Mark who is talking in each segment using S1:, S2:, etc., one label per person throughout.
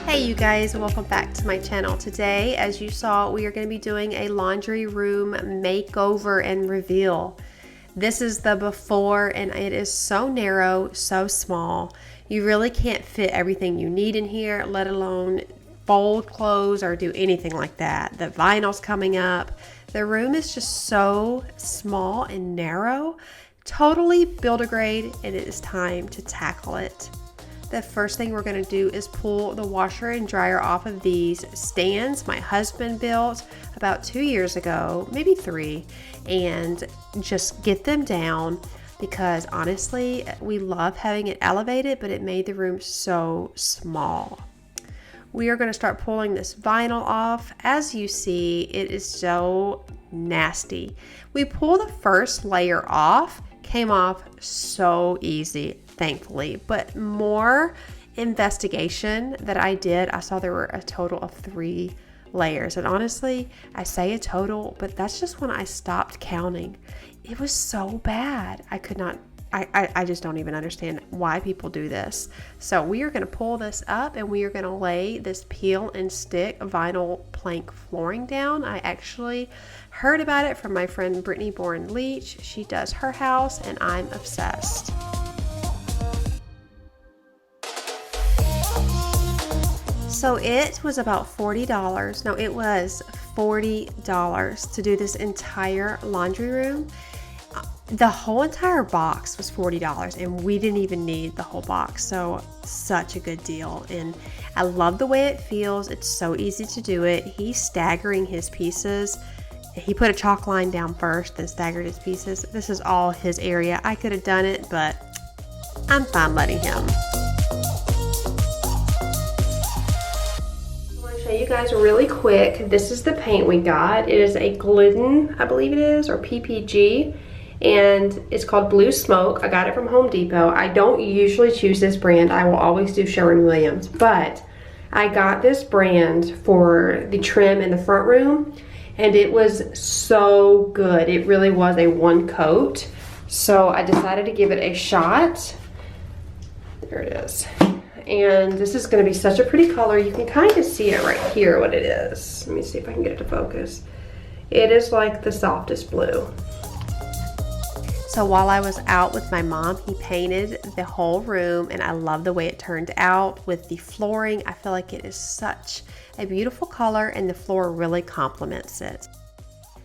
S1: Hey you guys, welcome back to my channel. Today, as you saw, we are going to be doing a laundry room makeover and reveal. This is the before and it is so narrow, so small. You really can't fit everything you need in here, let alone fold clothes or do anything like that. The vinyl's coming up. The room is just so small and narrow, totally build-a-grade, and it is time to tackle it. The first thing we're going to do is pull the washer and dryer off of these stands my husband built about 2 years ago, maybe 3, and just get them down because honestly, we love having it elevated, but it made the room so small. We are going to start pulling this vinyl off. As you see, it is so nasty. We pull the first layer off, came off so easy, thankfully, but more investigation that I did, I saw there were a total of 3 layers. And honestly, I say a total, but that's just when I stopped counting. It was so bad. I just don't even understand why people do this. So we are going to pull this up and we are going to lay this peel and stick vinyl plank flooring down. I actually heard about it from my friend Brittany Leach. She does her house and I'm obsessed. So it was about $40. No, it was $40 to do this entire laundry room. The whole entire box was $40 and we didn't even need the whole box. So such a good deal. And I love the way it feels. It's so easy to do it. He's staggering his pieces. He put a chalk line down first, then staggered his pieces. This is all his area. I could have done it, but I'm fine letting him. You guys really quick, this is the paint we got. It is a Glidden, I believe it is, or PPG, and it's called Blue Smoke. I got it from Home Depot. I don't usually choose this brand. I will always do Sherwin-Williams, but I got this brand for the trim in the front room and it was so good. It really was a one coat, so I decided to give it a shot. There it is. And this is going to be such a pretty color. You can kind of see it right here what it is. Let me see if I can get it to focus. It is like the softest blue. So while I was out with my mom, he painted the whole room and I love the way it turned out with the flooring. I feel like it is such a beautiful color and the floor really complements it.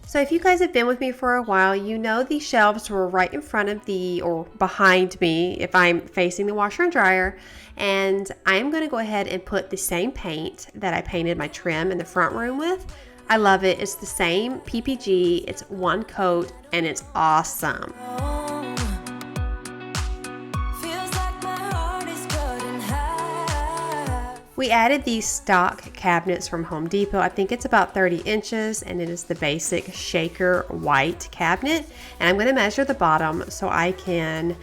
S1: So if you guys have been with me for a while, you know these shelves were right in front of or behind me if I'm facing the washer and dryer. And I am going to go ahead and put the same paint that I painted my trim in the front room with. I love it. It's the same PPG. It's one coat and it's awesome. We added these stock cabinets from Home Depot. I think it's about 30 inches and it is the basic shaker white cabinet. And I'm going to measure the bottom so I can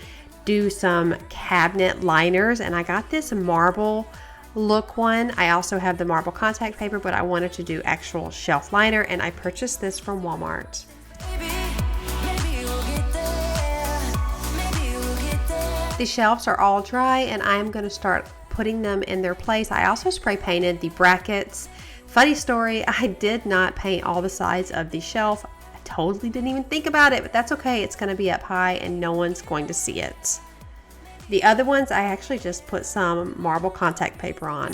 S1: do some cabinet liners. And I got this marble look one. I also have the marble contact paper, but I wanted to do actual shelf liner and I purchased this from Walmart. The shelves are all dry and I'm going to start putting them in their place. I also spray painted the brackets. Funny story, I did not paint all the sides of the shelf. I totally didn't even think about it, but that's okay. It's going to be up high and no one's going to see it. The other ones, I actually just put some marble contact paper on.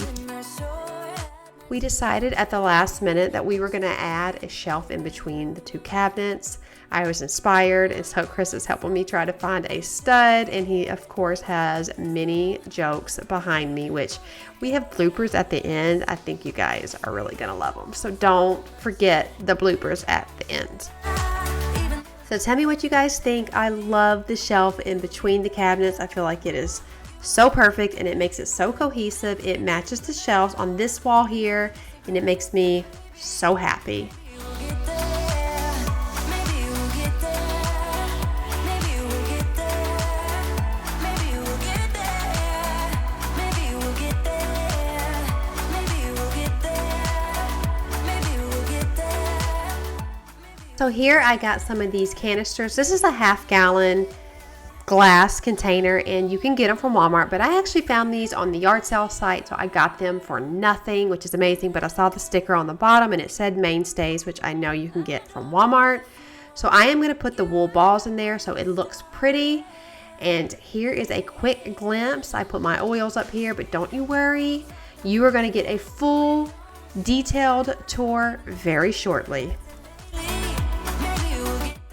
S1: We decided at the last minute that we were going to add a shelf in between the two cabinets. I was inspired, and so Chris is helping me try to find a stud, and he of course has many jokes behind me, which we have bloopers at the end. I think you guys are really gonna love them, so don't forget the bloopers at the end. So tell me what you guys think. I love the shelf in between the cabinets. I feel like it is so perfect and it makes it so cohesive. It matches the shelves on this wall here and it makes me so happy. So here I got some of these canisters. This is a half-gallon glass container, and you can get them from Walmart, but I actually found these on the yard sale site, so I got them for nothing, which is amazing. But I saw the sticker on the bottom and it said Mainstays, which I know you can get from Walmart. So I am going to put the wool balls in there so it looks pretty. And here is a quick glimpse. I put my oils up here, but don't you worry, you are going to get a full detailed tour very shortly.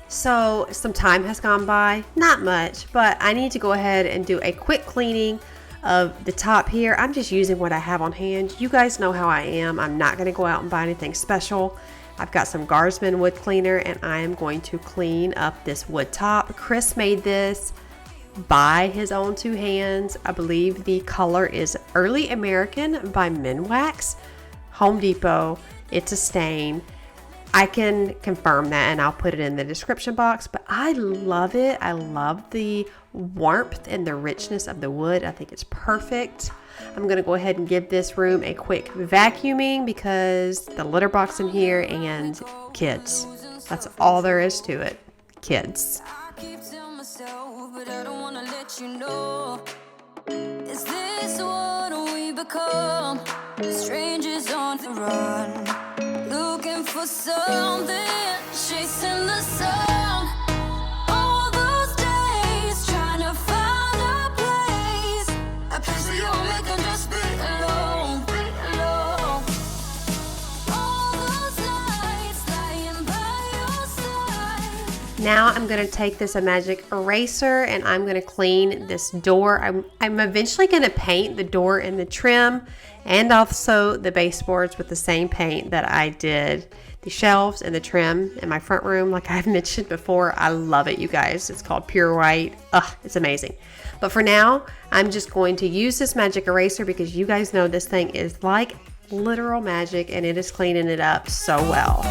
S1: So some time has gone by, not much, but I need to go ahead and do a quick cleaning of the top here. I'm just using what I have on hand. You guys know how I am. I'm not going to go out and buy anything special. I've got some Guardsman wood cleaner, and I am going to clean up this wood top. Chris made this by his own two hands. I believe the color is Early American by Minwax, Home Depot. It's a stain. I can confirm that, and I'll put it in the description box, but I love it. I love the warmth and the richness of the wood. I think it's perfect. I'm going to go ahead and give this room a quick vacuuming because the litter box in here and kids. That's all there is to it. Kids.
S2: I keep telling myself, but I don't want to let you know. Is this what we become? Strangers on the run, looking for something, chasing the sun. All those days trying to find a place where you'll make them just be alone, alone. All those nights lying by your side.
S1: Now I'm going to take this magic eraser and I'm going to clean this door. I'm eventually going to paint the door and the trim and also the baseboards with the same paint that I did the shelves and the trim in my front room. Like I've mentioned before, I love it, you guys. It's called Pure White. Ugh, it's amazing. But for now, I'm just going to use this magic eraser because you guys know this thing is like literal magic and it is cleaning it up so well.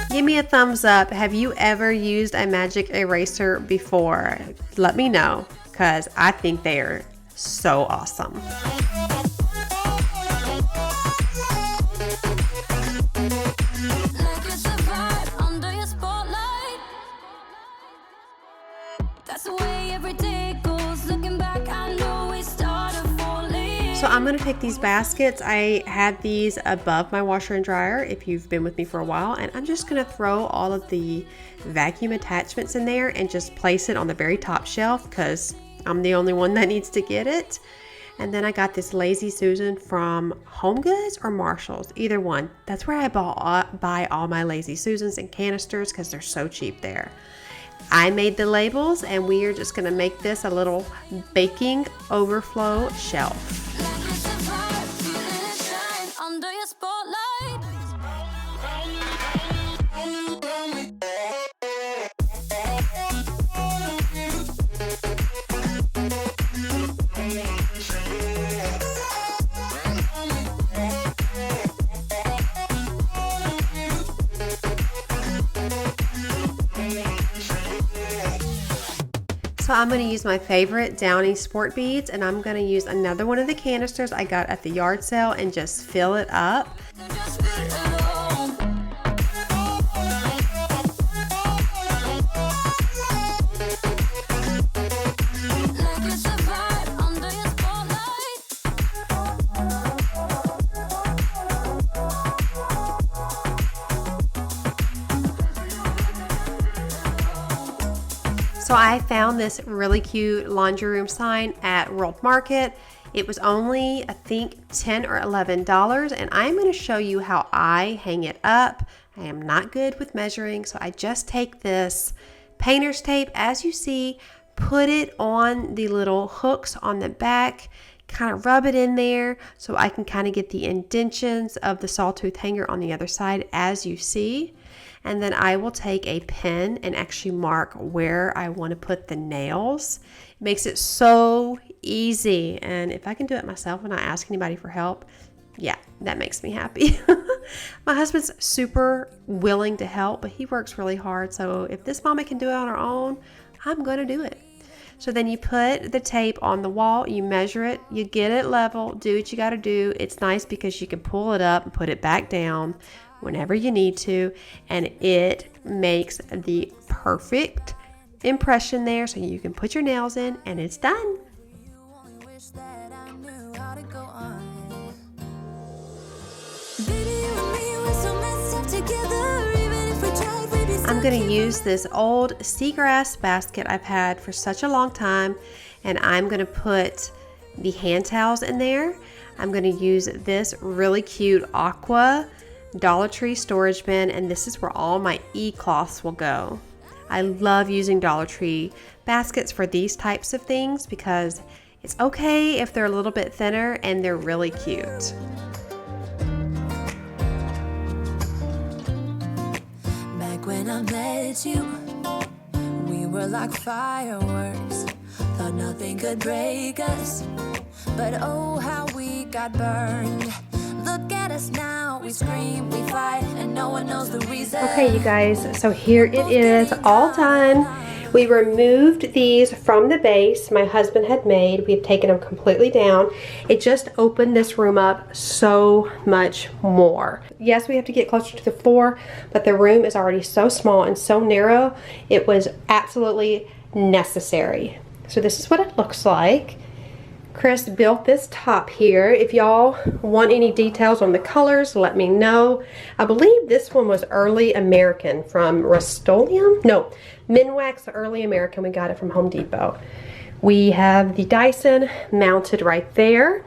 S1: Give me a thumbs up. Have you ever used a magic eraser before? Let me know because I think they are so awesome. So I'm going to pick these baskets. I had these above my washer and dryer if you've been with me for a while, and I'm just going to throw all of the vacuum attachments in there and just place it on the very top shelf because I'm the only one that needs to get it. And then I got this Lazy Susan from Home Goods or Marshall's, either one. That's where I buy all my Lazy Susans and canisters because they're so cheap there. I made the labels and we are just going to make this a little baking overflow shelf. So I'm going to use my favorite Downy sport beads, and I'm going to use another one of the canisters I got at the yard sale and just fill it up. So I found this really cute laundry room sign at World Market. It was only, I think, $10 or $11, and I'm going to show you how I hang it up. I am not good with measuring, so I just take this painter's tape, as you see, put it on the little hooks on the back, kind of rub it in there so I can kind of get the indentions of the sawtooth hanger on the other side, as you see. And then I will take a pen and actually mark where I want to put the nails. It makes it so easy. And if I can do it myself and not ask anybody for help, yeah, that makes me happy. My husband's super willing to help, but he works really hard. So if this mama can do it on her own, I'm going to do it. So then you put the tape on the wall, you measure it, you get it level, do what you got to do. It's nice because you can pull it up and put it back down whenever you need to, and it makes the perfect impression there, so you can put your nails in and it's done. I'm going to use this old seagrass basket I've had for such a long time, and I'm going to put the hand towels in there. I'm going to use this really cute aqua Dollar Tree storage bin, and this is where all my e-cloths will go. I love using Dollar Tree baskets for these types of things because it's okay if they're a little bit thinner and they're really cute.
S2: When I met you, we were like fireworks. Thought nothing could break us, but oh how we got burned. Look at us now, we scream, we fight, and no one knows the reason.
S1: Okay, you guys, so here it is, all done. We removed these from the base my husband had made. We've taken them completely down. It just opened this room up so much more. Yes, we have to get closer to the floor, but the room is already so small and so narrow, it was absolutely necessary. So this is what it looks like. Chris built this top here. If y'all want any details on the colors, let me know. I believe this one was Early American from Rust-Oleum. No, Minwax Early American. We got it from Home Depot. We have the Dyson mounted right there.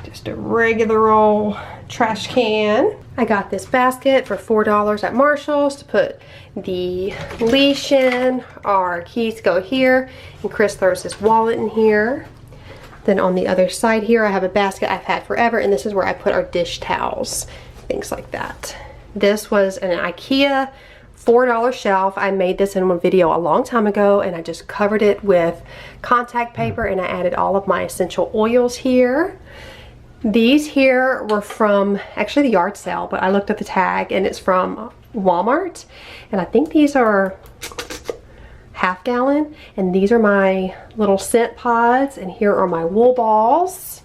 S1: Just a regular old trash can. I got this basket for $4 at Marshall's to put the leash in. Our keys go here, and Chris throws his wallet in here. Then on the other side here, I have a basket I've had forever, and this is where I put our dish towels, things like that. This was an IKEA $4 shelf. I made this in one video a long time ago, and I just covered it with contact paper, and I added all of my essential oils here. These here were from actually the yard sale, but I looked at the tag and it's from Walmart, and I think these are half gallon, and these are my little scent pods, and here are my wool balls.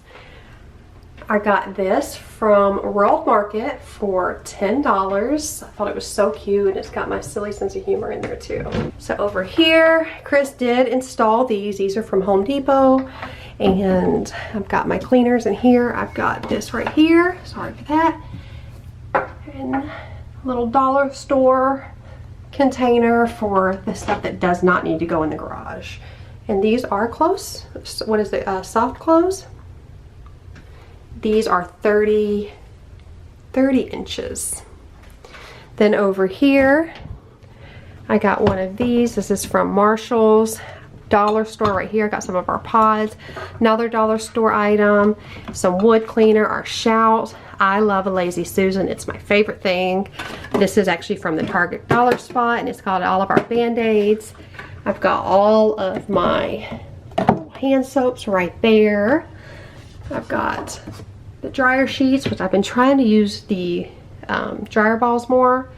S1: I got this from World Market for $10. I thought it was so cute, and it's got my silly sense of humor in there too. So over here, Chris did install these. These are from Home Depot, and I've got my cleaners in here. I've got this right here, sorry for that, and a little dollar store container for the stuff that does not need to go in the garage. And these are close. What is it? Soft close. These are 30 inches. Then over here, I got one of these. This is from Marshall's. Dollar store right here. Got some of our pods. Another dollar store item. Some wood cleaner, our Shout. I love a Lazy Susan. It's my favorite thing. This is actually from the Target dollar spot, and it's got all of our Band-Aids. I've got all of my hand soaps right there. I've got the dryer sheets, which I've been trying to use the dryer balls more.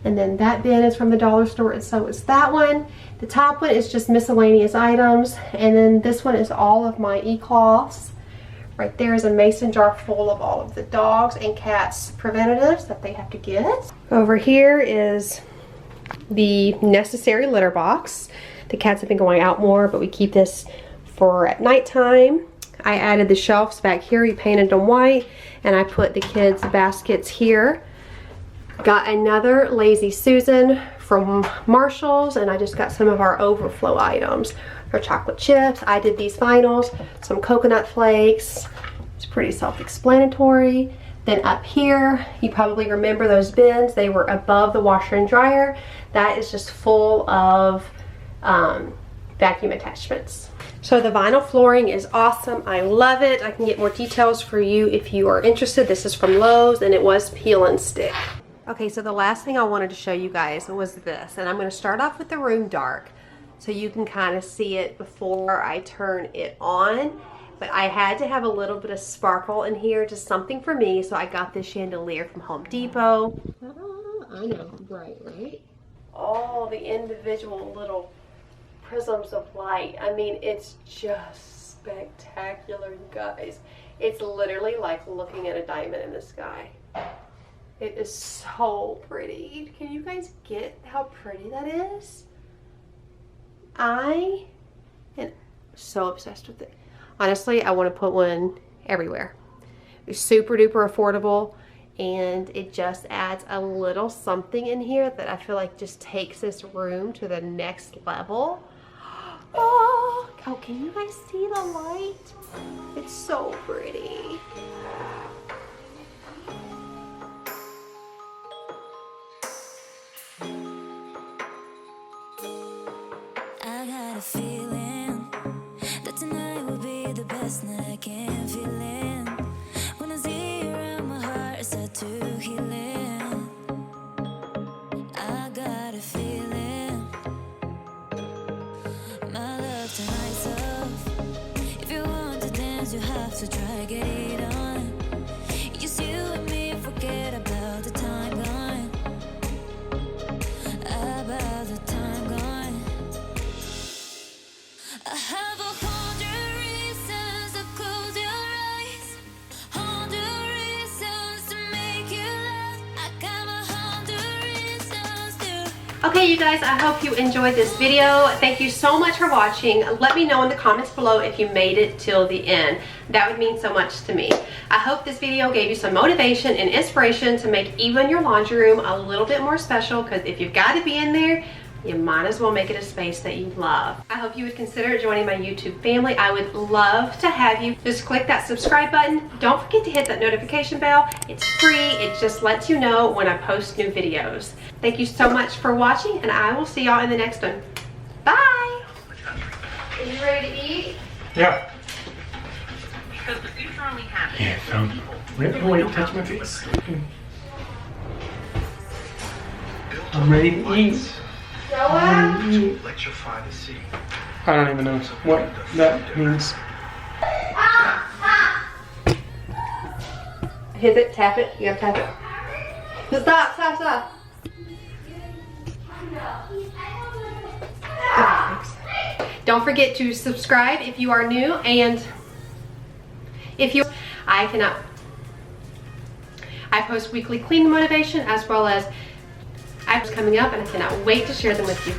S1: And then that bin is from the dollar store, and so is that one. The top one is just miscellaneous items, and then this one is all of my e-cloths. Right there is a mason jar full of all of the dogs and cats preventatives that they have to get. Over here is the necessary litter box. The cats have been going out more, but we keep this for at nighttime. I added the shelves back here. We painted them white, and I put the kids' baskets here. Got another Lazy Susan from Marshall's, and I just got some of our overflow items. Our chocolate chips. I did these vinyls, some coconut flakes. It's pretty self-explanatory. Then up here, you probably remember those bins. They were above the washer and dryer. That is just full of vacuum attachments. So the vinyl flooring is awesome. I love it. I can get more details for you if you are interested. This is from Lowe's, and it was peel and stick. Okay, so the last thing I wanted to show you guys was this, and I'm going to start off with the room dark so you can kind of see it before I turn it on. But I had to have a little bit of sparkle in here, just something for me, so I got this chandelier from Home Depot. I know, bright, right? All the individual little prisms of light. I mean, it's just spectacular, you guys. It's literally like looking at a diamond in the sky. It is so pretty. Can you guys get how pretty that is? I am so obsessed with it. Honestly, I want to put one everywhere. It's super duper affordable, and it just adds a little something in here that I feel like just takes this room to the next level. Oh, can you guys see the light? It's so pretty.
S2: I got a feeling that tonight will be the best night I can feel it. When I see you around, my heart is set to healing. I got a feeling my love tonight's off. If you want to dance, you have to try get it on. Just you and me, forget about the time gone. About the time gone. I have 100 reasons to close your eyes, 100 reasons to make you laugh. I got 100 reasons to.
S1: Okay, you guys, I hope you enjoyed this video. Thank you so much for watching. Let me know in the comments below if you made it till the end. That would mean so much to me. I hope this video gave you some motivation and inspiration to make even your laundry room a little bit more special, because if you've got to be in there, you might as well make it a space that you love. I hope you would consider joining my YouTube family. I would love to have you. Just click that subscribe button. Don't forget to hit that notification bell. It's free. It just lets you know when I post new videos. Thank you so much for watching, and I will see y'all in the next one. Bye! Are you ready to eat?
S3: Yeah.
S4: Because the future only happens.
S3: Yeah, found it. Wait, touch my face. I'm ready to eat.
S5: Electrify the city.
S3: I don't even know what that means.
S1: Hit it, tap it. You gotta tap it. Stop. Don't forget to subscribe if you are new, and if you, I post weekly cleaning motivation as well as items coming up, and I cannot wait to share them with you.